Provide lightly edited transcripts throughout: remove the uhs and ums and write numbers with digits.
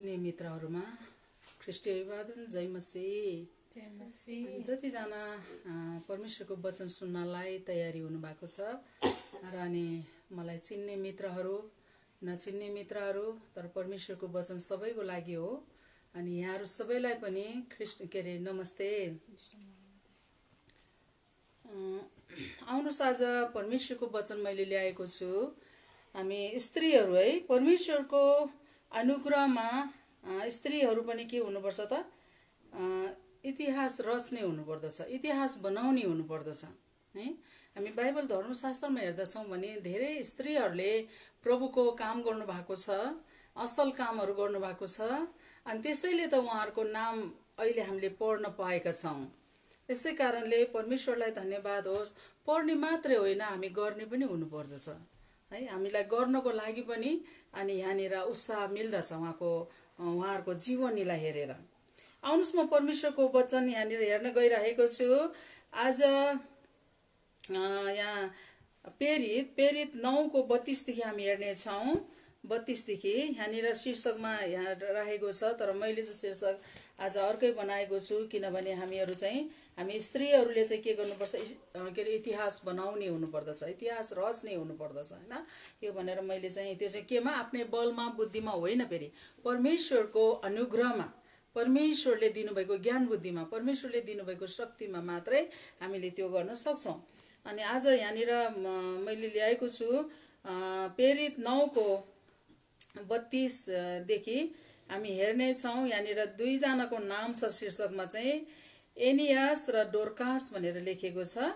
मित्रहरुमा ख्रीष्टीय अभिवादन जय मसीह जतिजना परमेश्वरको वचन सुन्नलाई तयारी हुनु भएको छ र अनि मलाई चिन्ने मित्रहरु नचिन्ने मित्रहरु तर परमेश्वरको वचन सबैको लागि हो अनि यहाँहरु सबैलाई पनि नमस्ते आउनुस् आज परमेश्वरको वचन मैले ल्याएको छु हामी स्त्रीहरु है परमेश्वरको अनुग्रहमा स्त्रीहरु पनि के हुनुपर्छ त इतिहास रच्ने हुनुपर्दछ इतिहास बनाउने हुनुपर्दछ है हामी बाइबल धर्मशास्त्रमा हेर्दछौं भने धेरै स्त्रीहरुले प्रभुको काम गर्नु भएको छ असल कामहरु गर्नु भएको छ अनि त्यसैले त उहाँहरुको नाम अहिले हामीले पढ्न पाएका छौं यसै कारणले परमेश्वरलाई धन्यवाद होस् पढ्ने मात्रै होइन हामी गर्ने पनि हुनुपर्दछ है हामीलाई गर्नको लागि पनि अनि यहाँनिर उत्साह मिल्दछ उहाँहरुको जीवनीलाई हेरेर आउनुस् म परमेश्वरको वचन यहाँनिर हेर्न गइरहेको छु आज यहाँ प्रेरित 9 को 32 देखि हामी हेर्ने छौं 32 देखि यहाँनिर शीर्षकमा यहाँ राखेको छ तर मैले चाहिँ शीर्षक आज अर्कै बनाएको छु किनभने हामी स्त्रीहरुले चाहिँ के गर्नुपर्छ इतिहास बनाउने हुनुपर्दछ इतिहास रच्ने हुनुपर्दछ हैन यो भनेर मैले चाहिँ त्यो चाहिँ केमा आफ्नै बलमा बुद्धिमा होइन फेरि परमेश्वरको अनुग्रहमा परमेश्वरले दिनुभएको ज्ञान बुद्धिमा परमेश्वरले दिनुभएको शक्तिमा मात्रै हामीले त्यो गर्न सक्छौं अनि आज यहाँनिर मैले ल्याएको छु प्रेरित 9 को 32 देखि हामी हेर्ने छौं यहाँनिर दुई जनाको नाम छ शीर्षकमा चाहिँ एनियास र डोरकास भनेर लेखेको छ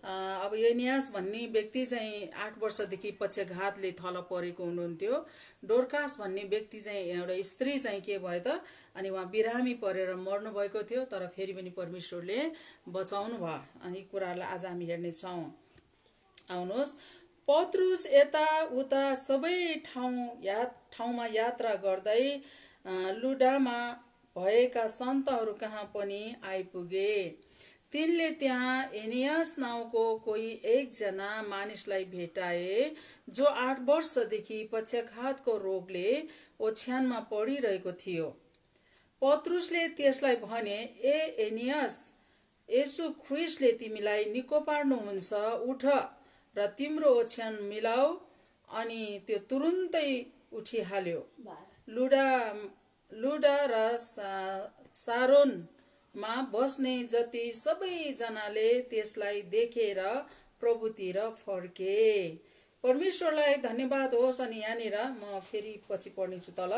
अब एनियास भन्ने व्यक्ति चाहिँ 8 वर्षदेखि पक्षघातले थल परेको हुनुहुन्थ्यो डोरकास भन्ने व्यक्ति चाहिँ एउटा स्त्री चाहिँ के भयो त अनि उहाँ बिरामी परेर मर्नु भएको थियो तर फेरि पनि परमेश्वरले बचाउनु भयो अनि कुरालाई आज हामी हेर्ने छौं आउनुहोस् पत्रुस यता उता सबै ठाउँमा यात्रा गर्दै लुडामा भएका सन्तहरु कहाँ पनि आइपुगे तिनले त्यहाँ एनियास नामको कोही एकजना मानिसलाई भेटाए जो 8 वर्षदेखि पक्षघातको रोगले ओछ्यानमा पडिरहेको थियो पत्रुसले त्यसलाई भने ए एनियास येशू ख्रीष्टले तिमीलाई निको पार्नुहुन्छ उठ र तिम्रो ओछ्यान मिलाऊ अनि त्यो तुरुन्तै उठिहाल्यो लुडा र सारोनमा बस्ने जति सबै जनाले त्यसलाई देखेर प्रभुतिर फर्के परमेश्वरलाई धन्यवाद होस् अनि यहाँनिर म फेरि पछि पढ्ने छु तल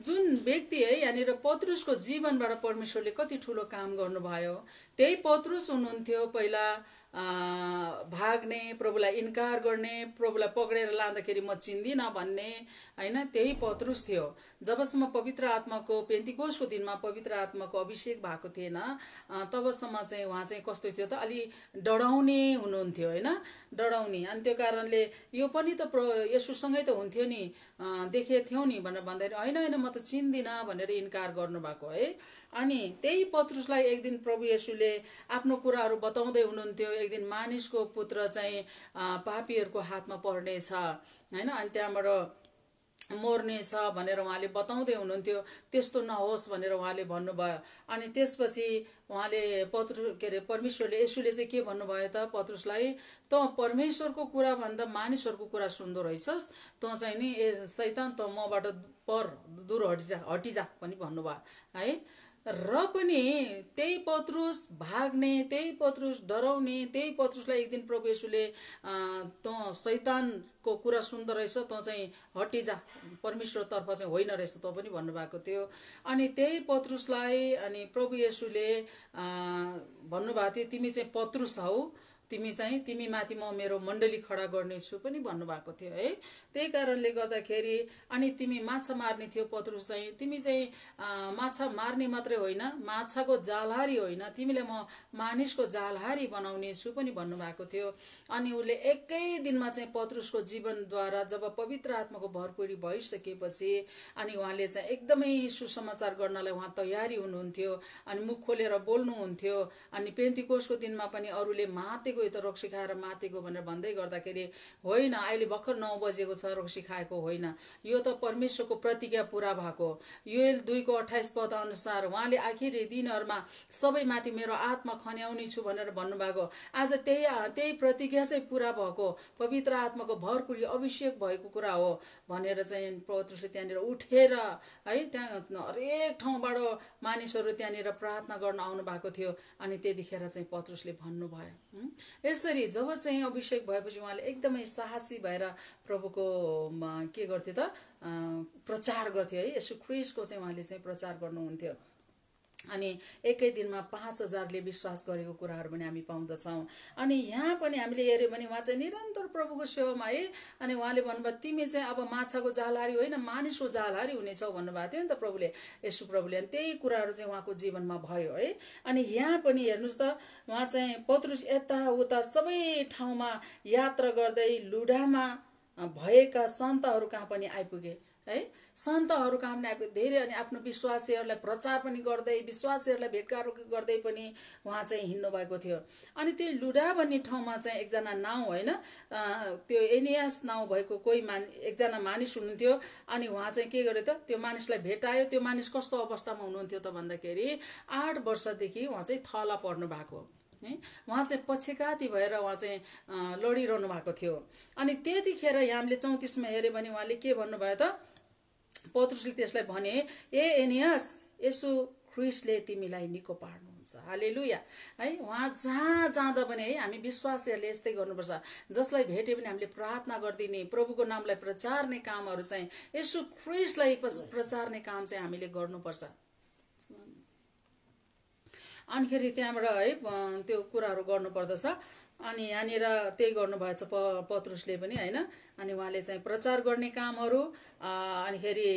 जुन व्यक्ति है यहाँनिर पत्रुसको जीवनबाट परमेश्वरले कति ठूलो काम गर्नुभयो त्यही पत्रुस हुनुहुन्थ्यो पहिला भाग्ने प्रभुलाई इन्कार गर्ने प्रभुलाई पक्रेर लाँदाखेरि म चिन्दिन भन्ने हैन त्यही पत्रुस थियो जबसम्म पवित्र आत्माको पेन्तिकोसको दिनमा पवित्र आत्माको अभिषेक भएको थिएन तबसम्म चाहिँ उहाँ चाहिँ कस्तो थियो त अलि डराउने हुनुहुन्थ्यो हैन डराउने अनि त्यो कारणले यो पनि त येशूसँगै त हुन्थ्यो नि देखे थियौ नि भनेर भन्दै हैन म त चिन्दिन भनेर इन्कार गर्नुभएको है अनि त्यही पत्रुसलाई एक दिन प्रभु येशूले आफ्नो कुराहरु बताउँदै हुनुहुन्थ्यो एक दिन मानिसको पुत्र चाहिँ पापीहरुको हातमा पर्नेछ हैन अनि त्यहाँबाट मर्ने छ भनेर उहाँले बताउँदै हुनुहुन्थ्यो त्यस्तो नहोस् भनेर उहाँले भन्नुभयो अनि त्यसपछि उहाँले परमेश्वरले येशूले चाहिँ के भन्नुभयो त पत्रुसलाई त परमेश्वरको कुरा भन्दा मानिसहरुको कुरा सुन्दो रहेछस् त चाहिँ नि शैतान त मबाट पर दूर हटिजा पनि भन्नुभयो है र पनि त्यही पत्रुस भाग्ने त्यही पत्रुस डराउने त्यही पत्रुसलाई एक दिन प्रभु येशूले त शैतानको कुरा सुन्दो रहेछ त चाहिँ हटिजा परमेश्वर तर्फ चाहिँ होइन रहेछ त पनि भन्नुभएको थियो अनि त्यही पत्रुसलाई अनि प्रभु येशूले भन्नुभएको थियो तिमी चाहिँ पत्रुस हौ तिमी माथि म मेरो मण्डली खडा गर्ने छु पनि भन्नुभएको थियो है त्यही कारणले गर्दाखेरि अनि तिमी माछा मार्ने थियो पत्रुस चाहिँ तिमी चाहिँ माछा मार्ने मात्रै होइन माछाको जालहारी होइन तिमीलाई म मानिसको जालहारी बनाउने छु पनि भन्नुभएको थियो अनि उले एकै दिनमा चाहिँ पत्रुसको जीवनद्वारा जब पवित्र आत्माको भरपुरी भइसकेपछि अनि उहाँले चाहिँ एकदमै सुसमाचार गर्नलाई उहाँ तयारी हुनुहुन्थ्यो अनि मुख खोलेर बोल्नुहुन्थ्यो अनि पेन्तिकोसको दिनमा पनि अरूले माते मातेको यो त रक्सी खाएर मातेको भनेर भन्दै गर्दाखेरि होइन, अहिले भर्खर 9 बजेको छ, रक्सी खाएको होइन, यो त परमेश्वरको प्रतिज्ञा पूरा भएको। योएल 2:28 पद अनुसार उहाँले आखिरी दिनहरूमा सबैमाथि मेरो आत्मा खन्याउने छु भनेर भन्नुभएको। आज त्यही प्रतिज्ञा चाहिँ पूरा भएको, पवित्र आत्माको भरपुरी अभिषेक भएको कुरा हो भनेर चाहिँ पत्रुसले त्यहाँनिर उठेर है त्यहाँ हरेक ठाउँबाट मानिसहरू त्यहाँनिर प्रार्थना गर्न आउनु भएको थियो। अनि त्यतिखेर चाहिँ पत्रुसले भन्नुभयो। यसरी जब चाहिँ अभिषेक भएपछि उहाँले एकदमै साहसी भएर प्रभुको के गर्थे त प्रचार गर्थे है। येशू ख्रीष्टको चाहिँ उहाँले चाहिँ प्रचार गर्नुहुन्थ्यो। अनि एकै दिनमा 5000ले विश्वास गरेको कुराहरू पनि हामी पाउँदछौँ। अनि यहाँ पनि हामीले हेऱ्यौँ भने उहाँ चाहिँ निरन्तर प्रभुको सेवामा है। अनि उहाँले भन्नुभयो तिमी चाहिँ अब माछाको जालहारी होइन मानिसको जालहारी हुनेछौ भन्नुभएको थियो नि त प्रभुले, येशू प्रभुले। अनि त्यही कुराहरू चाहिँ उहाँको जीवनमा भयो है। अनि यहाँ पनि हेर्नुहोस् त उहाँ चाहिँ पत्रुस यताउता सबै ठाउँमा यात्रा गर्दै लुडामा भएका सन्तहरू कहाँ पनि आइपुगे है। सन्तहरू कहाँ पनि आइपुगे धेरै। अनि आफ्नो विश्वासीहरूलाई प्रचार पनि गर्दै विश्वासीहरूलाई भेटघाट गर्दै पनि उहाँ चाहिँ हिँड्नु भएको थियो। अनि त्यो लुडा भन्ने ठाउँमा चाहिँ एकजना नाउँ होइन त्यो एनियास नाउँ भएको कोही एकजना मानिस हुनुहुन्थ्यो। अनि उहाँ चाहिँ के गर्यो त त्यो मानिसलाई भेटायो। त्यो मानिस कस्तो अवस्थामा हुनुहुन्थ्यो त भन्दाखेरि 8 वर्षदेखि उहाँ चाहिँ थला पर्नु भएको। उहाँ चाहिँ पक्षघाती भएर उहाँ चाहिँ लडिरहनु भएको थियो। अनि त्यतिखेर हामीले 34मा हेऱ्यो भने उहाँले के भन्नुभयो त पत्रुसले त्यसलाई भने ए एनियास येशू ख्रीष्टले तिमीलाई निको पार्नुहुन्छ। हालेलुया है। उहाँ जहाँ जाँदा पनि है हामी विश्वासीहरूले यस्तै गर्नुपर्छ। जसलाई भेट्यो भने हामीले प्रार्थना गरिदिने प्रभुको नामलाई प्रचार्ने कामहरू चाहिँ येशू ख्रीष्टलाई प्रचार्ने काम चाहिँ हामीले गर्नुपर्छ। अनिखेरि त्यहाँबाट है त्यो कुराहरू गर्नुपर्दछ। अनि यहाँनिर त्यही गर्नुभएछ पत्रुसले पनि होइन। अनि उहाँले चाहिँ प्रचार गर्ने कामहरू अनिखेरि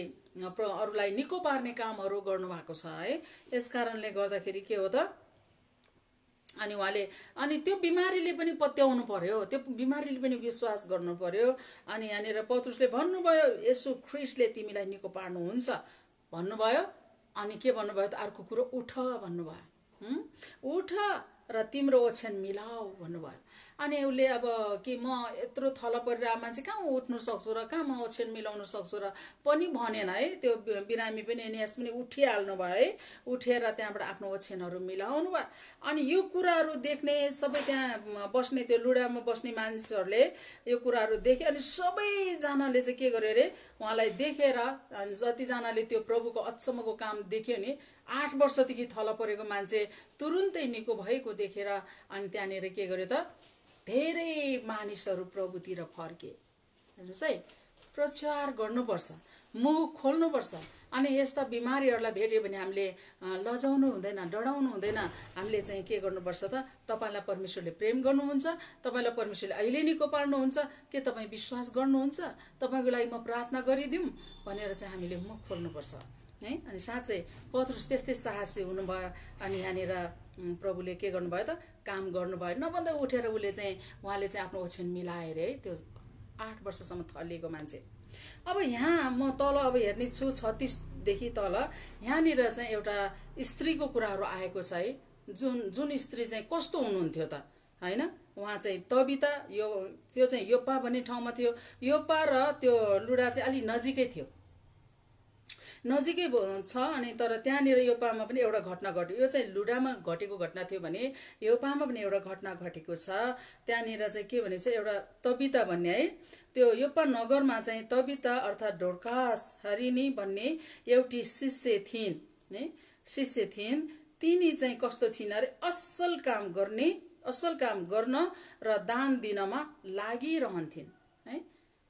अरूलाई निको पार्ने कामहरू गर्नुभएको छ है। यस कारणले गर्दाखेरि के हो त अनि उहाँले अनि त्यो बिमारीले पनि पत्याउनु पर्यो, त्यो बिमारीले पनि विश्वास गर्नु पर्यो। अनि यहाँनिर पत्रुसले भन्नुभयो येशू ख्रीष्टले तिमीलाई निको पार्नुहुन्छ भन्नुभयो। अनि के भन्नुभयो त अर्को कुरो उठ भन्नुभयो। उठ र तिम्रो ओछ्यान मिलाऊ भन्नुभयो। अनि उसले अब कि म यत्रो थला परिरहेको मान्छे कहाँ उठ्नु सक्छु र कहाँ म ओछ्यान मिलाउन सक्छु र पनि भनेन है। त्यो बिरामी पनि एनियास पनि उठिहाल्नु भयो है। उठेर त्यहाँबाट आफ्नो ओछ्यानहरू मिलाउनु भयो। अनि यो कुराहरू देख्ने सबै त्यहाँ बस्ने त्यो लुडामा बस्ने मानिसहरूले यो कुराहरू देखे। अनि सबैजनाले चाहिँ के गर्यो अरे उहाँलाई देखेर जतिजनाले त्यो प्रभुको अचम्मको काम देख्यो नि 8 वर्षदेखि थला परेको मान्छे तुरुन्तै निको भएको देखेर अनि त्यहाँनिर के गर्यो त धेरै मानिसहरू प्रभुतिर फर्के। हेर्नुहोस् है प्रचार गर्नुपर्छ, मुख खोल्नुपर्छ। अनि यस्ता बिमारीहरूलाई भेट्यो भने हामीले लजाउनु हुँदैन, डराउनु हुँदैन। हामीले चाहिँ के गर्नुपर्छ त तपाईँलाई परमेश्वरले प्रेम गर्नुहुन्छ, तपाईँलाई परमेश्वरले अहिले निको पार्नुहुन्छ के तपाईँ विश्वास गर्नुहुन्छ, तपाईँको लागि म प्रार्थना गरिदिउँ भनेर चाहिँ हामीले मुख खोल्नुपर्छ है। अनि साँच्चै पत्रुस त्यस्तै साहसी हुनुभयो। अनि यहाँनिर प्रभुले के गर्नुभयो त काम गर्नुभयो। नभन्दा उठेर उहाँले चाहिँ आफ्नो ओछ्यान मिलाएर है त्यो 8 वर्षसम्म थलिएको मान्छे। अब यहाँ म तल अब हेर्ने छु 36 देखि तल यहाँनिर चाहिँ एउटा स्त्रीको कुराहरू आएको छ है। जुन स्त्री चाहिँ कस्तो हुनुहुन्थ्यो त हैन। उहाँ चाहिँ तबिता त्यो चाहिँ योप्पा भन्ने ठाउँमा थियो। योप्पा र त्यो लुडा चाहिँ अलि नजिकै थियो, नजिकै छ। अनि तर त्यहाँनिर योप्पामा पनि एउटा घटना घट्यो। यो चाहिँ लुडामा घटेको घटना थियो भने योप्पामा पनि एउटा घटना घटेको छ। त्यहाँनिर चाहिँ के भने चाहिँ एउटा तबिता भन्ने है त्यो योप्पा नगरमा चाहिँ तबिता अर्थात् डोर्कास हरिनी भन्ने एउटी शिष्य थिइन् है। शिष्य थिइन्। तिनी चाहिँ कस्तो थिइन् अरे असल काम गर्न र दान दिनमा लागिरहन्थिन् है।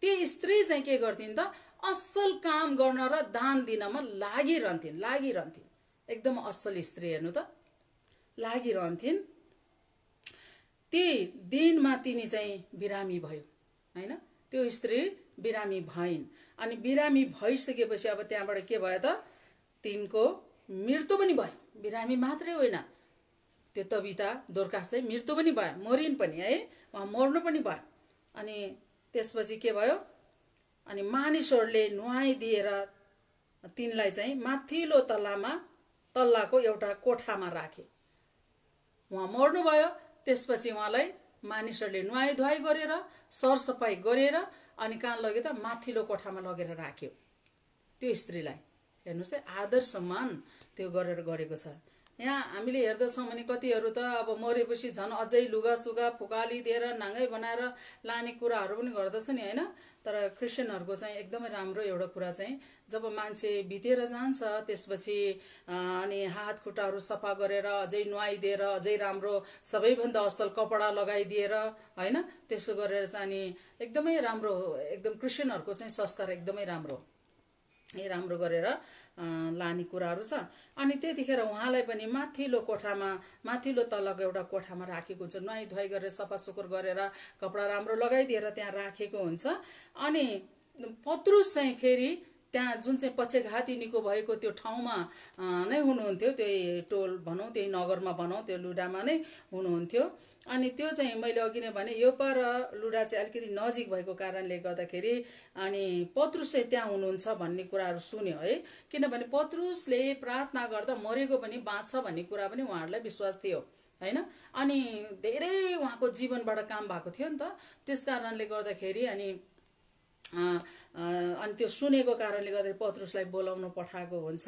ती स्त्री चाहिँ के गर्थिन् त असल काम गर्न र दान दिनमा लागिरहन्थिन्। एकदम असल स्त्री हेर्नु त लागिरहन्थिन्। ती दिनमा तिनी चाहिँ बिरामी भयो हैन। त्यो स्त्री बिरामी भइन्। अनि बिरामी भइसकेपछि अब त्यहाँबाट के भयो त तिनको मृत्यु पनि भयो। बिरामी मात्रै होइन त्यो तबिता डोर्कास चाहिँ मृत्यु पनि भयो, मरिन् पनि है, उहाँ मर्नु पनि भयो। अनि त्यसपछि के भयो अनि मानिसहरूले नुहाइदिएर तिनलाई चाहिँ माथिल्लो तल्लाको एउटा कोठामा राखे। उहाँ मर्नुभयो। त्यसपछि उहाँलाई मानिसहरूले नुहाई धुवाई गरेर सरसफाई गरेर अनि कहाँ लग्यो त माथिल्लो कोठामा लगेर राख्यो त्यो स्त्रीलाई। हेर्नुस् है, आदर सम्मान त्यो गरेर गरेको छ। यहाँ हामीले हेर्दछौँ भने कतिहरू त अब मरेपछि झन् अझै लुगा सुगा फुकाली दिएर नाङ्गै बनाएर लाने कुराहरू पनि गर्दछ नि, होइन। तर क्रिस्चियनहरूको चाहिँ एकदमै राम्रो एउटा कुरा चाहिँ जब मान्छे बितेर जान्छ त्यसपछि अनि हात खुट्टाहरू सफा गरेर अझै नुहाइदिएर अझै राम्रो सबैभन्दा असल कपडा लगाइदिएर, होइन, त्यसो गरेर चाहिँ अनि एकदमै राम्रो, एकदम क्रिस्चियनहरूको चाहिँ संस्कार एकदमै राम्रो गरेर लाने कुराहरू छ। अनि त्यतिखेर उहाँलाई पनि माथिल्लो कोठामा, माथिल्लो तलको एउटा कोठामा राखेको हुन्छ, नुहाई धुवाई गरेर सफा सुकुर गरेर कपडा राम्रो लगाइदिएर त्यहाँ राखेको हुन्छ। अनि पत्रुस चाहिँ फेरि त्यहाँ जुन चाहिँ पक्षघाती निको भएको त्यो ठाउँमा नै हुनुहुन्थ्यो, त्यही टोल भनौँ, त्यही नगरमा भनौँ, त्यो लुडामा नै हुनुहुन्थ्यो। अनि त्यो चाहिँ मैले अघि नै भने योपा र लुडा चाहिँ अलिकति नजिक भएको कारणले गर्दाखेरि अनि पत्रुस चाहिँ त्यहाँ हुनुहुन्छ भन्ने कुराहरू सुन्यो है। किनभने पत्रुसले प्रार्थना गर्दा मरेको पनि बाँच्छ भन्ने कुरा पनि उहाँहरूलाई विश्वास थियो, होइन। अनि धेरै उहाँको जीवनबाट काम भएको थियो नि त, त्यस कारणले गर्दाखेरि अनि त्यो सुनेको कारणले गर्दा पत्रुसलाई बोलाउन पठाएको हुन्छ।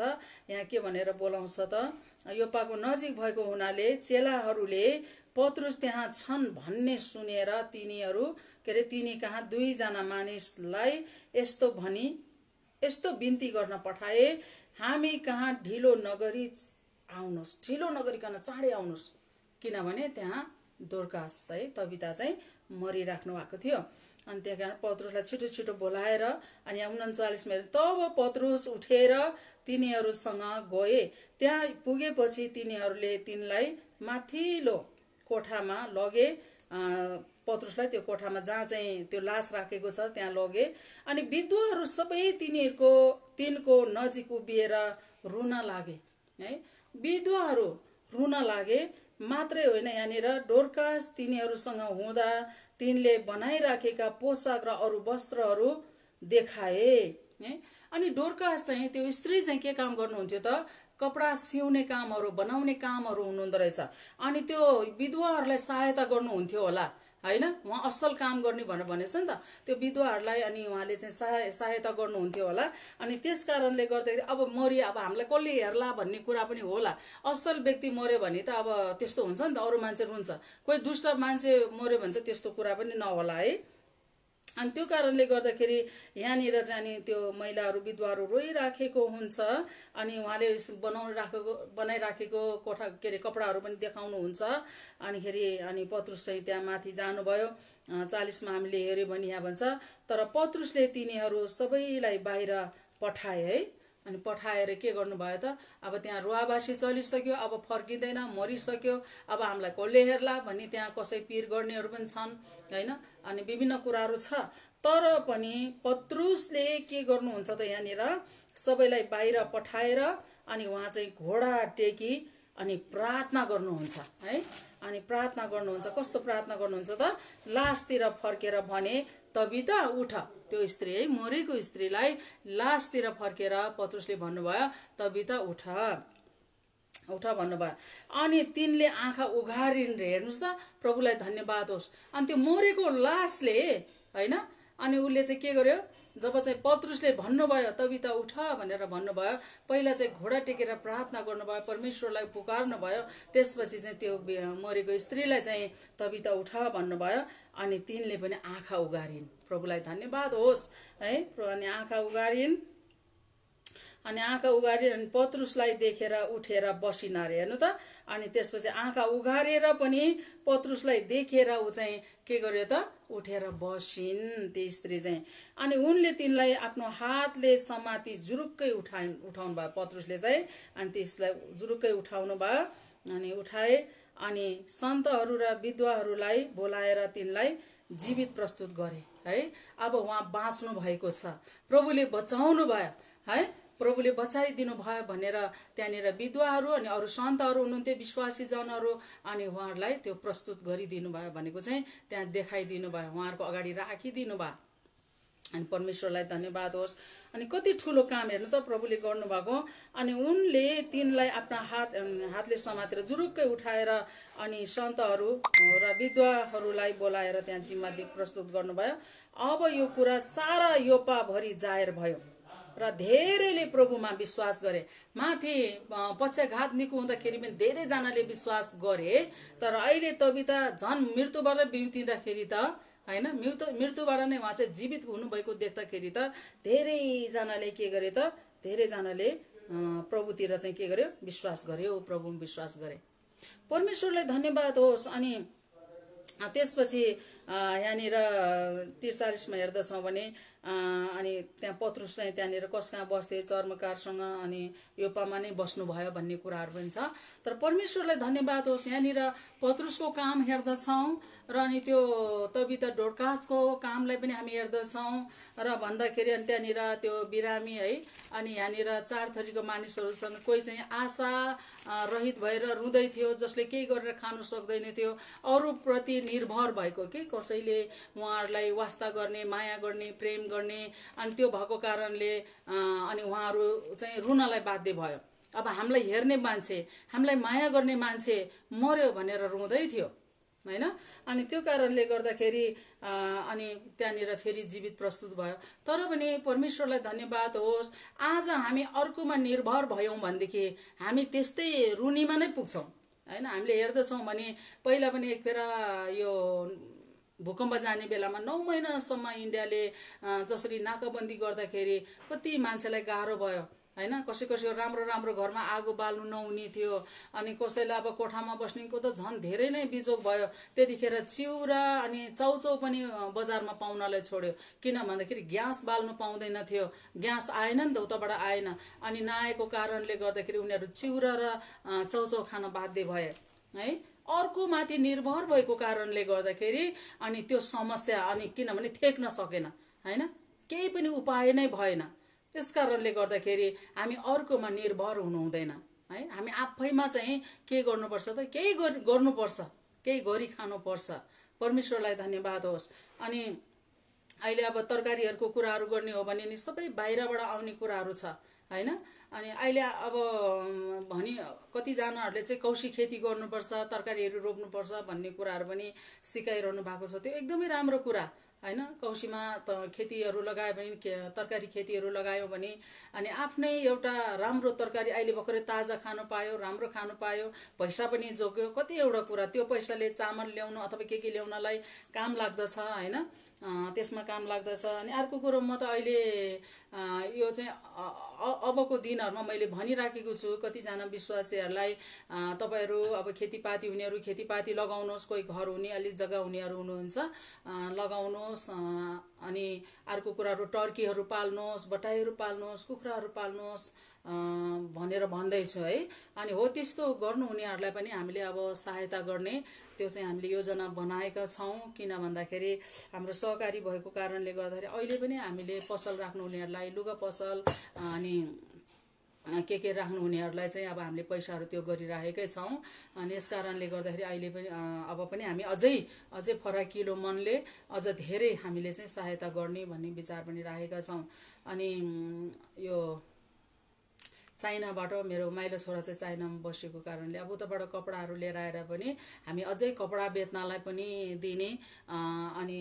यहाँ के भनेर बोलाउँछ त, योपाको नजिक भएको हुनाले चेलाहरूले पत्रुस त्यहाँ छन् भन्ने सुनेर तिनी कहाँ 2 जना मानिसलाई यस्तो बिन्ती गर्न पठाए, हामी कहाँ ढिलो नगरिकन चाँडै आउनुहोस्, किनभने त्यहाँ दोर्कास है तबिता चाहिँ मरिराख्नु भएको थियो। अनि त्यहाँ कारण पत्रुसलाई छिटो छिटो बोलाएर अनि 39 मा तब पत्रुस उठेर तिनीहरूसँग गए। त्यहाँ पुगेपछि तिनीहरूले तिनलाई माथिल्लो कोठामा लगे, पत्रुसलाई त्यो कोठामा जहाँ चाहिँ त्यो लास राखेको छ त्यहाँ लगे। अनि विधवाहरू सबै तिनको नजिक उभिएर रुन लागे है। विधवाहरू रुन लागे मात्रै होइन, यहाँनिर डोर्कास तिनीहरूसँग हुँदा तिनले बनाइराखेका पोसाक र अरू वस्त्रहरू देखाए है। अनि डोर्कास चाहिँ त्यो स्त्री चाहिँ के काम गर्नुहुन्थ्यो त, कपडा सिउने कामहरू बनाउने कामहरू हुनुहुँदो रहेछ। अनि त्यो विधवाहरूलाई सहायता गर्नुहुन्थ्यो होला, होइन। उहाँ असल काम गर्ने भनेर भनेछ नि त, त्यो विधवाहरूलाई अनि उहाँले चाहिँ सहायता गर्नुहुन्थ्यो होला। अनि त्यस कारणले गर्दाखेरि अब हामीलाई कसले हेर्ला भन्ने कुरा पनि होला। असल व्यक्ति मर्यो भने त अब त्यस्तो हुन्छ नि त, अरू मान्छे रुन्छ। कोही दुष्ट मान्छे मर्यो भने त त्यस्तो कुरा पनि नहोला है। अनि त्यो कारणले गर्दाखेरि यहाँनिर चाहिँ अनि त्यो महिलाहरू विधवाहरू रोइराखेको हुन्छ। अनि उहाँले बनाइराखेको कोठा कपडाहरू पनि देखाउनुहुन्छ। अनि पत्रुस चाहिँ त्यहाँ माथि जानुभयो। 40 मा हामीले हेऱ्यो भने यहाँ भन्छ, तर पत्रुसले तिनीहरू सबैलाई बाहिर पठाए है। अनि पठाएर के गर्नुभयो त, अब त्यहाँ रुवाबासी चलिसक्यो, अब फर्किँदैन, मरिसक्यो, अब हामीलाई कसले हेर्ला भन्ने त्यहाँ कसै पिर गर्नेहरू पनि छन्, होइन। अनि विभिन्न कुराहरू छ। तर पनि पत्रुसले के गर्नुहुन्छ त, यहाँनिर सबैलाई बाहिर पठाएर अनि उहाँ चाहिँ घोडा टेकी अनि प्रार्थना गर्नुहुन्छ है। अनि प्रार्थना गर्नुहुन्छ, कस्तो प्रार्थना गर्नुहुन्छ त, लासतिर फर्केर भने, तबिता उठ। त्यो स्त्री है, मरेको स्त्रीलाई लासतिर फर्केर पत्रुसले भन्नुभयो, तबिता उठ भन्नुभयो। अनि तिनले आँखा उघारिन् रे। हेर्नुहोस् त, प्रभुलाई धन्यवाद होस्। अनि त्यो मरेको लासले, होइन, अनि उसले चाहिँ के गर्यो, जब चाहिँ पत्रुसले भन्नुभयो तबिता उठ भनेर भन्नुभयो, पहिला चाहिँ घोडा टेकेर प्रार्थना गर्नुभयो, परमेश्वरलाई पुकार्नु भयो। त्यसपछि चाहिँ त्यो मरेको स्त्रीलाई चाहिँ तबिता उठ भन्नुभयो। अनि तिनले पनि आँखा उघारिन्। प्रभुलाई धन्यवाद होस् है। अनि आँखा उघारिन् अनि पत्रुसलाई देखेर उठेर बसिन् अरे। हेर्नु त, अनि त्यसपछि आँखा उघारेर पनि पत्रुसलाई देखेर ऊ चाहिँ के गर्यो त, उठेर बसिन् ती स्त्री चाहिँ। अनि उनले तिनलाई आफ्नो हातले समाती जुरुक्कै उठाउनु भयो पत्रुसले चाहिँ। अनि त्यसलाई जुरुक्कै उठाउनु भयो। अनि उठाए अनि सन्तहरू र विधवाहरूलाई बोलाएर तिनलाई जीवित प्रस्तुत गरे है। अब उहाँ बाँच्नु भएको छ, प्रभुले बचाउनु भयो है, प्रभुले बचाइदिनु भयो भनेर त्यहाँनिर विधवाहरू अनि अरू सन्तहरू हुनुहुन्थ्यो, विश्वासी जनहरू, अनि उहाँहरूलाई त्यो प्रस्तुत गरिदिनु भयो भनेको चाहिँ त्यहाँ देखाइदिनु भयो, उहाँहरूको अगाडि राखिदिनु भयो। अनि परमेश्वरलाई धन्यवाद होस्। अनि कति ठुलो काम हेर्नु त प्रभुले गर्नुभएको। अनि उनले तिनलाई आफ्ना हातले समातेर जुरुक्कै उठाएर अनि सन्तहरू र विधवाहरूलाई बोलाएर त्यहाँ जिम्मा प्रस्तुत गर्नुभयो। अब यो कुरा सारा योपाभरि जाहेर भयो र धेरैले प्रभुमा विश्वास गरे। माथि पक्षघात निको हुँदाखेरि पनि धेरैजनाले विश्वास गरे। तर अहिले तबिता झन् मृत्युबाट बिउतिँदाखेरि त हैन, मृत्युबाट नै उहाँ चाहिँ जीवित हुनुभएको देख्दाखेरि त धेरैजनाले के गरे त, धेरैजनाले प्रभुतिर चाहिँ के गर्यो, विश्वास गर्यो, प्रभुमा विश्वास गरे। परमेश्वरलाई धन्यवाद होस्। अनि त्यसपछि यहाँनिर 43मा हेर्दछौँ भने अनि त्यहाँ पत्रुस चाहिँ त्यहाँनिर कसकहाँ बस्थे, चर्मकारसँग, अनि योपामा नै बस्नुभयो भन्ने कुराहरू पनि छ। तर परमेश्वरलाई धन्यवाद होस्। यहाँनिर पत्रुसको काम हेर्दछौँ र अनि त्यो तबिता डोर्कासको कामलाई पनि हामी हेर्दछौँ र भन्दाखेरि अनि त्यहाँनिर त्यो बिरामी है, अनि यहाँनिर 4 थरीको मानिसहरू छन्। कोही चाहिँ आशा रहित भएर रुँदै थियो, जसले केही गरेर खानु सक्दैन थियो, अरूप्रति निर्भर भएको कि कसैले उहाँहरूलाई वास्ता गर्ने, माया गर्ने, प्रेम गर्ने। अनि त्यो भएको कारणले अनि उहाँहरू चाहिँ रुनलाई बाध्य भयो। अब हामीलाई हेर्ने मान्छे, हामीलाई माया गर्ने मान्छे मर्यो भनेर रुँदै थियो हैन। अनि त्यो कारणले गर्दाखेरि अनि त्यहाँनिर फेरि जीवित प्रस्तुत भयो। तर पनि परमेश्वरलाई धन्यवाद होस्, आज हामी अर्कोमा निर्भर भयौँ भनेदेखि हामी त्यस्तै रुनीमा नै पुग्छौँ हैन। हामीले हेर्दछौँ भने पहिला पनि एक फेर यो भूकम्प जाने बेलामा 9 महिनासम्म इन्डियाले जसरी नाकाबन्दी गर्दाखेरि कति मान्छेलाई गाह्रो भयो हैन। कसैको राम्रो राम्रो घरमा आगो बाल्नु नहुने थियो। अनि कसैलाई अब कोठामा बस्नेको त झन् धेरै नै बिजोग भयो। त्यतिखेर चिउरा अनि चाउचाउ पनि बजारमा पाउनलाई छोड्यो, किन भन्दाखेरि ग्यास बाल्नु पाउँदैन थियो, ग्यास आएन नि त, उताबाट आएन। अनि नआएको कारणले गर्दाखेरि उनीहरू चिउरा र चाउचाउ खान बाध्य भए है। अर्को माथि निर्भर भएको कारणले गर्दाखेरि अनि त्यो समस्या अनि किनभने थेक्न सकेन हैन, केही पनि उपाय नै भएन। त्यसकारणले गर्दाखेरि हामी अर्कोमा निर्भर हुनु हुँदैन है। हामी आफैमा चाहिँ के गर्नुपर्छ त, केही गर्नुपर्छ, केही गरी खानुपर्छ। परमेश्वरलाई धन्यवाद होस्। अनि अहिले अब तरकारीहरूको कुराहरू गर्ने हो भने नि सबै बाहिरबाट आउने कुराहरू छ हैन। अनि अहिले अब भनी कतिजनाहरूले चाहिँ कौशी खेती गर्नुपर्छ, तरकारीहरू रोप्नुपर्छ भन्ने कुराहरू पनि सिकाइरहनु भएको छ। त्यो एकदमै राम्रो कुरा हैन। कौशीमा खेतीहरू लगायो भने, तरकारी खेतीहरू लगायो भने अनि आफ्नै एउटा राम्रो तरकारी अहिले भर्खरै ताजा खानु पायो, राम्रो खानु पायो, पैसा पनि जोग्यो। कति एउटा कुरा त्यो पैसाले चामल ल्याउनु अथवा के ल्याउनलाई काम लाग्दछ हैन, त्यसमा काम लाग्दछ। अनि अर्को कुरो म त अहिले यो चाहिँ अबको दिनहरुमा मैले भनिराखेको छु कतिजना विश्वासीहरूलाई, तपाईहरु अब खेतीपाती हुनेहरू खेतीपाती लगाउनुहोस्, कोही घर हुने अलि जग्गा हुनेहरू हुनुहुन्छ लगाउनुहोस्। अनि अर्को कुराहरू टर्कीहरू पाल्नुहोस्, बटाईहरू पाल्नुहोस्, कुखुराहरू पाल्नुहोस् भनेर भन्दैछु है। अनि हो त्यस्तो गर्नुहुनेहरूलाई पनि हामीले अब सहायता गर्ने त्यो चाहिँ हामीले योजना बनाएका छौं। किन भन्दाखेरि हाम्रो सहकारी भएको कारणले गर्दाखेरि अहिले पनि हामीले पसल राख्नुहुनेहरूलाई, लुगा पसल अनि के राख्नुहुनेहरूलाई चाहिँ अब हामीले पैसाहरू त्यो गरिराखेकै छौं। अनि यस कारणले गर्दाखेरि अहिले पनि अब पनि हामी अझै फराकिलो मनले अझ धेरै हामीले चाहिँ सहायता गर्ने भन्ने विचार पनि राखेका छौं। अनि यो चाइनाबाट मेरो माइलो छोरा चाहिँ चाइनामा बसेको कारणले अब उताबाट कपडाहरू लिएर आएर पनि हामी अझै कपडा बेच्नलाई पनि दिने अनि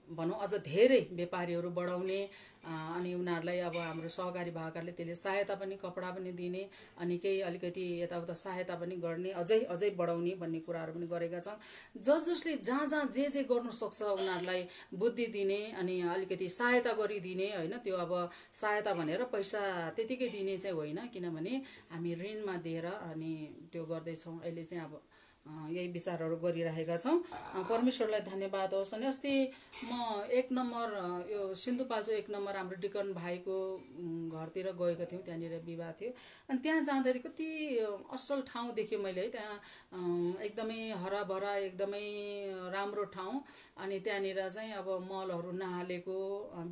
भनौं अझ धेरै व्यापारीहरू बढाउने अनि उनीहरूलाई अब हाम्रो सहकारी भागहरूले त्यसले सहायता पनि कपडा पनि दिने अनि केही अलिकति यताउता सहायता पनि गर्ने, अझै बढाउने भन्ने कुराहरू पनि गरेका छौं। जसले जहाँ जे गर्नु सक्छ उनीहरूलाई बुद्धि दिने अनि अलिकति सहायता गरिदिने हैन। त्यो अब सहायता भनेर पैसा त्यतिकै दिने चाहिँ होइन, किनभने हामी ऋणमा दिएर अनि त्यो गर्दै छौं। अहिले चाहिँ अब यही विचारहरू गरिरहेका छौं। परमेश्वरलाई धन्यवाद होस्। अनि अस्ति म 1 नम्बर यो सिन्धुपाल्चो 1 नम्बर हाम्रो डिकन भाइको घरतिर गएको थियौं, त्यहाँनिर विवाह थियो। अनि त्यहाँ जाँदाखेरि कति असल ठाउँ देखेँ मैले है। त्यहाँ एकदमै हराभरा एकदमै राम्रो ठाउँ। अनि त्यहाँनिर चाहिँ अब मलहरू नहालेको,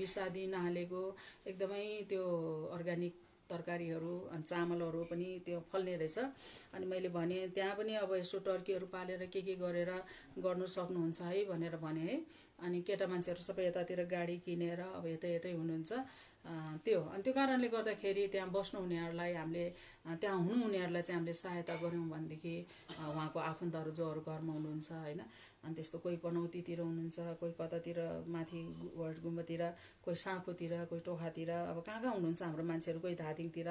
विषादी नहालेको एकदमै त्यो अर्ग्यानिक तरकारीहरू अनि चामलहरू पनि त्यो फल्ने रहेछ। अनि मैले भने त्यहाँ पनि अब यसो टर्कीहरू पालेर के गरेर गर्नु सक्नुहुन्छ है भनेर भने है। अनि केटा मान्छेहरू सबै यतातिर गाडी किनेर अब यतै हुनुहुन्छ त्यो। अनि त्यो कारणले गर्दाखेरि त्यहाँ बस्नु हुनेहरूलाई हामीले त्यहाँ हुनु हुनेहरूलाई चाहिँ हामीले सहायता गऱ्यौँ भनेदेखि उहाँको आफन्तहरू जोहरू घरमा हुनुहुन्छ होइन। अनि त्यस्तो कोही पनौतीतिर हुनुहुन्छ, कोही कतातिर माथि वर्ड गुम्बातिर, कोही साँखोतिर, कोही टोखातिर, अब कहाँ हुनुहुन्छ हाम्रो मान्छेहरू, कोही धादिङतिर।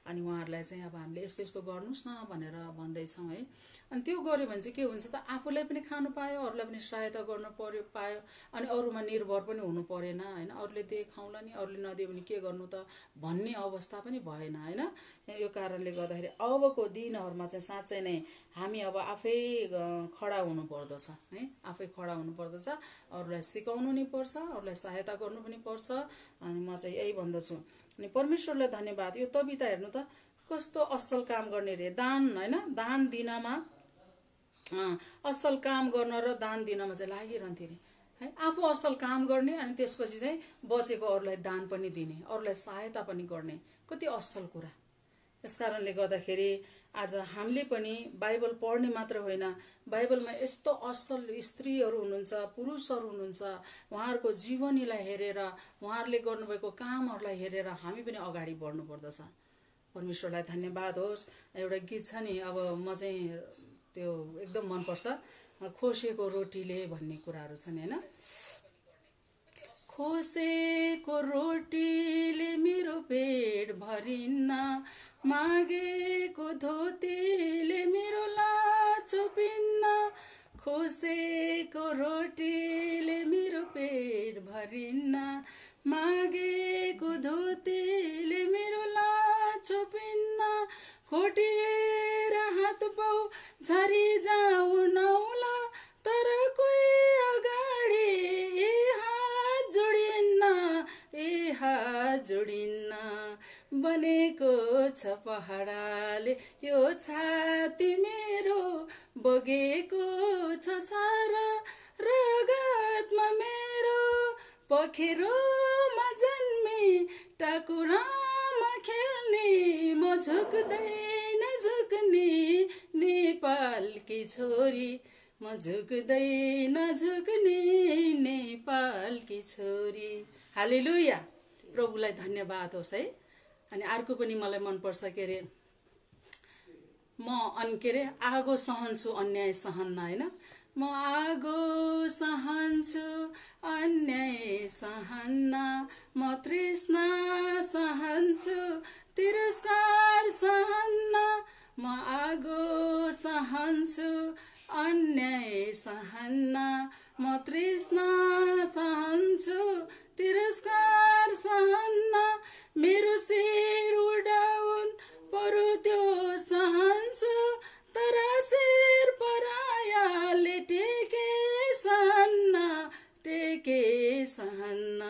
अनि उहाँहरूलाई चाहिँ अब हामीले यस्तो गर्नुहोस् न भनेर भन्दैछौँ है। अनि त्यो गऱ्यो भने चाहिँ के हुन्छ त, आफूलाई पनि खानु पायो, अरूलाई पनि सहायता गर्नु पायो, अनि अरूमा निर्भर पनि हुनु परेन होइन। अरूले दिए खाउँला नि, अरूले नदियो भने के गर्नु त भन्ने अवस्था पनि भएन होइन। यो कारणले गर्दाखेरि अबको दिनहरूमा चाहिँ साँच्चै नै हामी अब आफै खडा हुनु पर्दछ है, आफै खडा हुनु पर्दछ, अरूलाई सिकाउनु नि पर्छ, अरूलाई सहायता गर्नु पनि पर्छ। अनि म चाहिँ यही भन्दछु। अनि परमेश्वरलाई धन्यवाद। यो तबिता हेर्नु त कस्तो असल काम गर्ने रे, दान होइन, दान दिनमा असल काम गर्न र दान दिनमा चाहिँ लागिरहन्थे रे है। आफू असल काम गर्ने अनि त्यसपछि चाहिँ बचेको अरूलाई दान पनि दिने, अरूलाई सहायता पनि गर्ने, कति असल कुरा। यसकारणले गर्दाखेरि आज हामीले पनि बाइबल पढ्ने मात्र होइन, बाइबलमा यस्तो असल स्त्रीहरू हुनुहुन्छ, पुरुषहरू हुनुहुन्छ, उहाँहरूको जीवनीलाई हेरेर, उहाँहरूले गर्नुभएको कामहरूलाई हेरेर हामी पनि अगाडि बढ्नु पर्दछ। परमेश्वरलाई धन्यवाद होस्। एउटा गीत छ नि, अब म चाहिँ त्यो एकदम मनपर्छ, खोसेको रोटीले भन्ने कुराहरू छन् होइन। खोसेको रोटीले मेरो पेट भरिन्न, मागेको धोतीले मेरो लाचो पिन्न। खोसेको रोटीले मेरो पेट भरिन्न, मागेको धोतीले मेरो लाचो पिन्न। खोटिएर हात पाउ झरी जाऊ नौला, तर कोही अगाडि हात जोडिन्न। बनेको छ पहाडले यो छाती मेरो, बगेको छ छारा रगतमा मेरो। पखेरोमा जन्मे टाकुरामा खेल्ने, म झुक्दैन झुक्ने नेपालकी छोरी, म झुक्दैन झुक्ने नेपालकी छोरी। हालेलुया, प्रभुलाई धन्यवाद होस् है। अनि अर्को पनि मलाई मनपर्छ के अरे, म आगो सहन्छु अन्याय सहन्न होइन। म आगो सहन्छु अन्याय सहन्न, म तृष्णा सहन्छु तिरस्कार सहन्न। म आगो सहन्छु अन्याय सहन्न, म तृष्णा सहन्छु तिरस्कार सहन्न। मेरो शिर उडाउन पर्यो त्यो सहन्छु, तर शिर परायाले टेके सहन्न।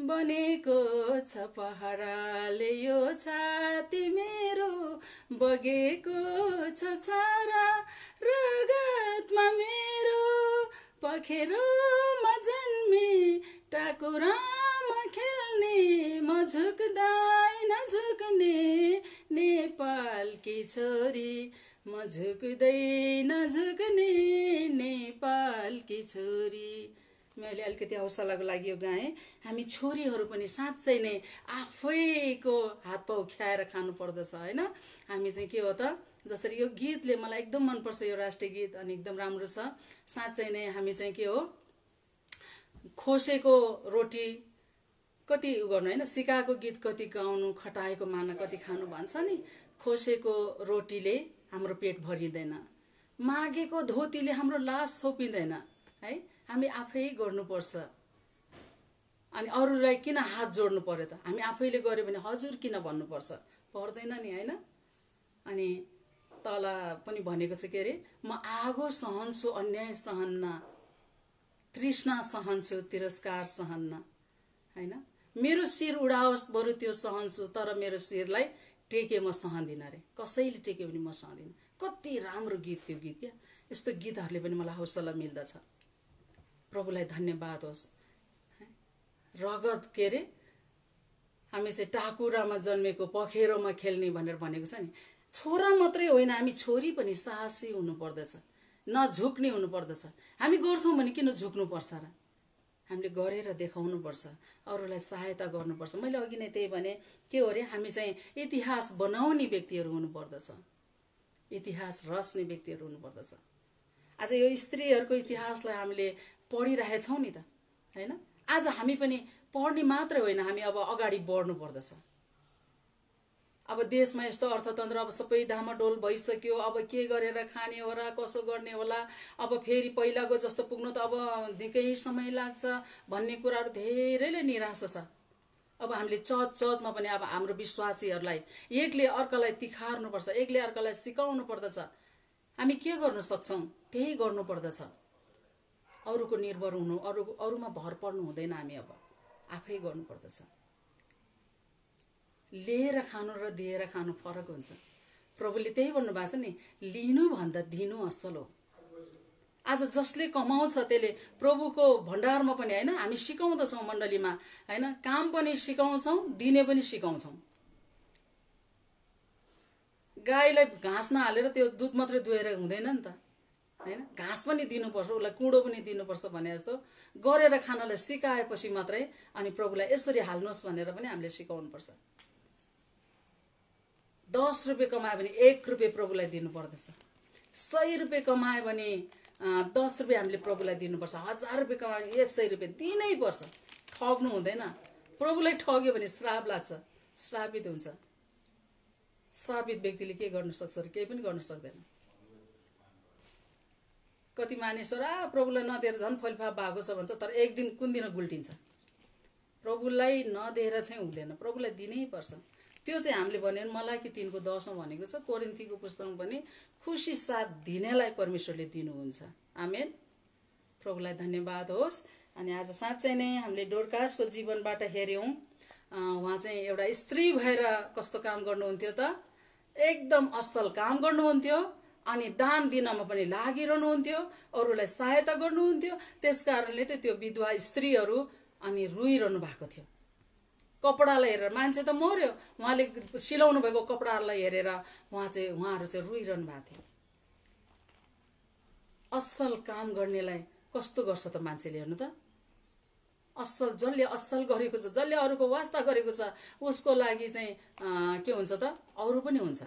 बनेको छ पहाडले यो छाती मेरो, बगेको छ छारा रगतमा मेरो। पखेरोमा जन्मे टाकुरामा खेल्ने, म झुक्दैन झुक्ने नेपालकी छोरी, म झुक्दैन झुक्ने नेपालकी छोरी। मैले अलिकति हौसलाको लागि यो गाएँ। हामी छोरीहरू पनि साँच्चै नै आफैको हात पाउ ख्याएर खानु पर्दछ होइन। हामी चाहिँ के हो त, जसरी यो गीतले मलाई एकदम मनपर्छ, यो राष्ट्रिय गीत अनि एकदम राम्रो छ। साँच्चै नै हामी चाहिँ के हो, खोसेको रोटी कति गर्नु होइन, सिकाएको गीत कति गाउनु, खटाएको माना कति खानु भन्छ नि। खोसेको रोटीले हाम्रो पेट भरिँदैन, मागेको धोतीले हाम्रो लास छोपिँदैन है। हामी आफै गर्नुपर्छ। अनि अरूलाई किन हात जोड्नु पर्यो त, हामी आफैले गर्यो भने हजुर किन भन्नुपर्छ, पर्दैन नि होइन। अनि तल पनि भनेको छ के अरे, म आगो सहन्छु अन्याय सहन्न, तृष्णा सहन्छु तिरस्कार सहन्न होइन। मेरो शिर उडाओस् बरु त्यो सहन्छु, तर मेरो शिरलाई टेके म सहँदिन रे, कसैले टेक्यो भने म सहँदिन। कति राम्रो गीत त्यो गीत क्या। यस्तो गीतहरूले पनि मलाई हौसला मिल्दछ। प्रभुलाई धन्यवाद होस्। रगत के अरे, हामी चाहिँ टाकुरामा जन्मेको पखेरोमा खेल्ने भनेर भनेको छ नि। छोरा मात्रै होइन, हामी छोरी पनि साहसी हुनुपर्दछ, नझुक्ने हुनुपर्दछ। हामी गर्छौँ भने किन झुक्नुपर्छ र? हामीले गरेर देखाउनुपर्छ, अरूलाई सहायता गर्नुपर्छ। मैले अघि नै त्यही भने, के हो अरे, हामी चाहिँ इतिहास बनाउने व्यक्तिहरू हुनुपर्दछ, इतिहास रच्ने व्यक्तिहरू हुनुपर्दछ। आज यो स्त्रीहरूको इतिहासलाई हामीले पढिरहेछौँ नि त, होइन? आज हामी पनि पढ्ने मात्रै होइन, हामी अब अगाडि बढ्नु पर्दछ। अब देशमा यस्तो अर्थतन्त्र अब सबै डामाडोल भइसक्यो। अब के गरेर खाने हो र, कसो गर्ने होला, अब फेरि पहिलाको जस्तो पुग्नु त अब निकै समय लाग्छ भन्ने कुराहरू धेरैले निराशा छ। अब हामीले चर्चमा पनि अब हाम्रो विश्वासीहरूलाई एकले अर्कालाई तिखार्नुपर्छ, एकले अर्कालाई सिकाउनु पर्दछ। हामी के गर्न सक्छौँ त्यही गर्नुपर्दछ। अरूको निर्भर हुनु, अरूमा भर पर्नु हुँदैन। हामी अब आफै गर्नुपर्दछ। लिएर खानु र दिएर खानु फरक हुन्छ। प्रभुले त्यही भन्नुभएको छ नि, लिनुभन्दा दिनु असल हो। आज जसले कमाउँछ त्यसले प्रभुको भण्डारमा पनि, होइन, हामी सिकाउँदछौँ मण्डलीमा, होइन, काम पनि सिकाउँछौँ, दिने पनि सिकाउँछौँ। गाईलाई घाँस नहालेर त्यो दुध मात्रै दुहेर हुँदैन नि त, होइन? घाँस पनि दिनुपर्छ, उसलाई कुँडो पनि दिनुपर्छ भने जस्तो गरेर खानलाई सिकाएपछि मात्रै अनि प्रभुलाई यसरी हाल्नुहोस् भनेर पनि हामीले सिकाउनुपर्छ। 10 रुपियाँ कमायो भने 1 रुपियाँ प्रभुलाई दिनुपर्दछ। 100 रुपियाँ कमायो भने 10 रुपियाँ हामीले प्रभुलाई दिनुपर्छ। 1000 रुपियाँ कमायो भने 100 रुपियाँ दिनै पर्छ। ठग्नु हुँदैन। प्रभुलाई ठग्यो भने श्राप लाग्छ, श्रापित हुन्छ। श्रापित व्यक्तिले के गर्न सक्छ र? केही पनि गर्न सक्दैन। कति मानिसहरू प्रभुलाई नदिएर झन् फलिफा भएको छ भन्छ, तर एक दिन कुन दिन गुल्टिन्छ। प्रभुलाई नदिएर चाहिँ हुँदैन, प्रभुलाई दिनै पर्छ। त्यो चाहिँ हामीले भन्यो भने मलाई कि 3को 10 भनेको छ। कोरिन्थीको पुस्तकमा पनि खुसी साथ दिनेलाई परमेश्वरले दिनुहुन्छ। आमेन। प्रभुलाई धन्यवाद होस्। अनि आज साँच्चै नै हामीले डोरकासको जीवनबाट हेऱ्यौँ। उहाँ चाहिँ एउटा स्त्री भएर कस्तो काम गर्नुहुन्थ्यो त? एकदम असल काम गर्नुहुन्थ्यो। अनि दान दिनमा पनि लागिरहनुहुन्थ्यो, अरूलाई सहायता गर्नुहुन्थ्यो। त्यस कारणले त त्यो विधवा स्त्रीहरू अनि रोइरहनु भएको थियो। कपडालाई हेरेर मान्छे त मर्यो, उहाँले सिलाउनु भएको कपडाहरूलाई हेरेर उहाँहरू चाहिँ रोइरहनु भएको थियो। असल काम गर्नेलाई कस्तो गर्छ त मान्छेले? हेर्नु त, जसले असल गरेको छ, जसले अरूको वास्ता गरेको छ, उसको लागि चाहिँ के हुन्छ त? अरू पनि हुन्छ।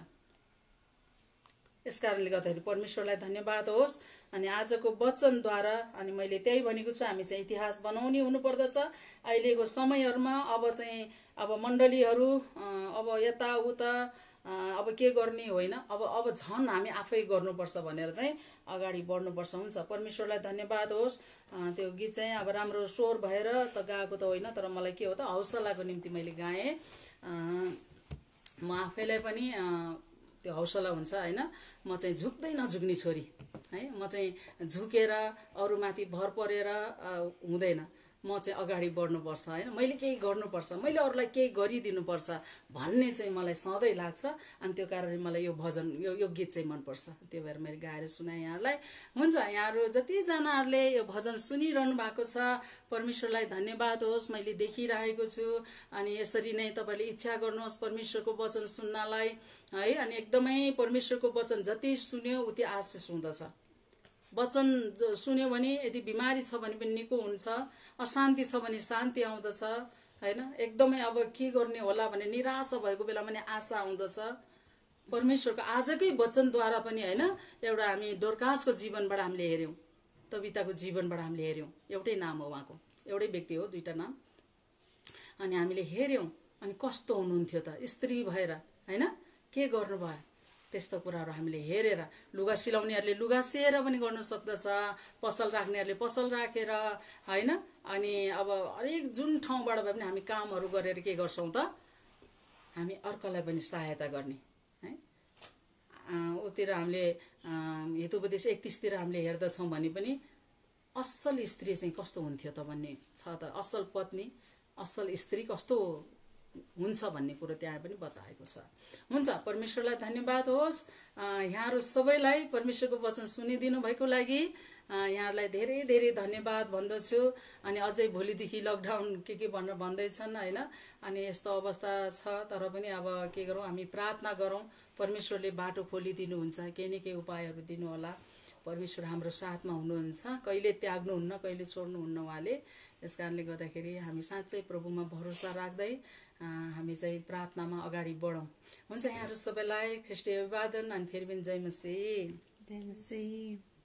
यस कारणले गर्दाखेरि परमेश्वरलाई धन्यवाद होस्। अनि आजको वचनद्वारा अनि मैले त्यही भनेको छु, हामी चाहिँ इतिहास बनाउने हुनुपर्दछ। अहिलेको समयहरूमा अब मण्डलीहरू अब यताउता अब के गर्ने होइन, अब झन् हामी आफै गर्नुपर्छ भनेर चाहिँ अगाडि बढ्नुपर्छ। हुन्छ, परमेश्वरलाई धन्यवाद होस्। त्यो गीत चाहिँ अब राम्रो स्वर भएर त गाएको त होइन, तर मलाई के हो त, हौसलाको निम्ति मैले गाएँ। म आफैलाई पनि त्यो हौसला हुन्छ, होइन? म चाहिँ झुक्दै नझुक्ने छोरी, है। म चाहिँ झुकेर अरूमाथि भर परेर हुँदैन। म चाहिँ अगाडि बढ्नुपर्छ, होइन? मैले केही गर्नुपर्छ, मैले अरूलाई केही गरिदिनुपर्छ भन्ने चाहिँ मलाई सधैँ लाग्छ। अनि त्यो कारणले मलाई यो भजन, यो गीत चाहिँ मनपर्छ। त्यो भएर मैले गाएर सुनाएँ यहाँलाई। हुन्छ, यहाँहरू जतिजनाहरूले यो भजन सुनिरहनु भएको छ, परमेश्वरलाई धन्यवाद होस्। मैले देखिरहेको छु। अनि यसरी नै तपाईँले इच्छा गर्नुहोस् परमेश्वरको वचन सुन्नलाई, है। अनि एकदमै परमेश्वरको वचन जति सुन्यो उति आशिष हुँदछ। वचन सुन्यो भने यदि बिमारी छ भने पनि निको हुन्छ, अशान्ति छ भने शान्ति आउँदछ, होइन? एकदमै अब के गर्ने होला भने निराशा भएको बेला पनि आशा आउँदछ। परमेश्वरको आजकै वचनद्वारा पनि, होइन, एउटा हामी डोरकासको जीवनबाट हामीले हेऱ्यौँ, तबिताको जीवनबाट हामीले हेऱ्यौँ। एउटै नाम हो उहाँको, एउटै व्यक्ति हो, दुईटा नाम। अनि हामीले हेऱ्यौँ अनि कस्तो हुनुहुन्थ्यो त स्त्री भएर, होइन? के गर्नुभयो त्यस्तो कुराहरू हामीले हेरेर, लुगा सिलाउनेहरूले लुगा सिएर पनि गर्न सक्दछ, पसल राख्नेहरूले पसल राखेर, होइन? अनि अब हरेक जुन ठाउँबाट भए पनि हामी कामहरू गरेर के गर्छौँ त, हामी अर्कालाई पनि सहायता गर्ने, है। उतिर हामीले हितोपदेश 31 हामीले हेर्दछौँ भने पनि असल स्त्री चाहिँ कस्तो हुन्थ्यो त भन्ने छ त। असल पत्नी, असल स्त्री कस्तो हुन्छ भन्ने कुरो त्यहाँ पनि बताएको छ। हुन्छ, परमेश्वरलाई धन्यवाद होस्। यहाँहरू सबैलाई परमेश्वरको वचन सुनिदिनु भएको लागि यहाँहरूलाई धेरै धेरै धन्यवाद भन्दछु। अनि अझै भोलिदेखि लकडाउन के भनेर भन्दैछन् होइन। अनि यस्तो अवस्था छ, तर पनि अब के गरौँ, हामी प्रार्थना गरौँ, परमेश्वरले बाटो खोलिदिनुहुन्छ, केही न केही उपायहरू दिनु होला। परमेश्वर हाम्रो साथमा हुनुहुन्छ, कहिले त्याग्नुहुन्न, कहिले छोड्नुहुन्न उहाँले। यस कारणले गर्दाखेरि हामी साँच्चै प्रभुमा भरोसा राख्दै हामी चाहिँ प्रार्थनामा अगाडि बढौँ। हुन्छ, यहाँहरू सबैलाई ख्रीष्टीय अभिवादन अनि फेरि पनि जय मसीह।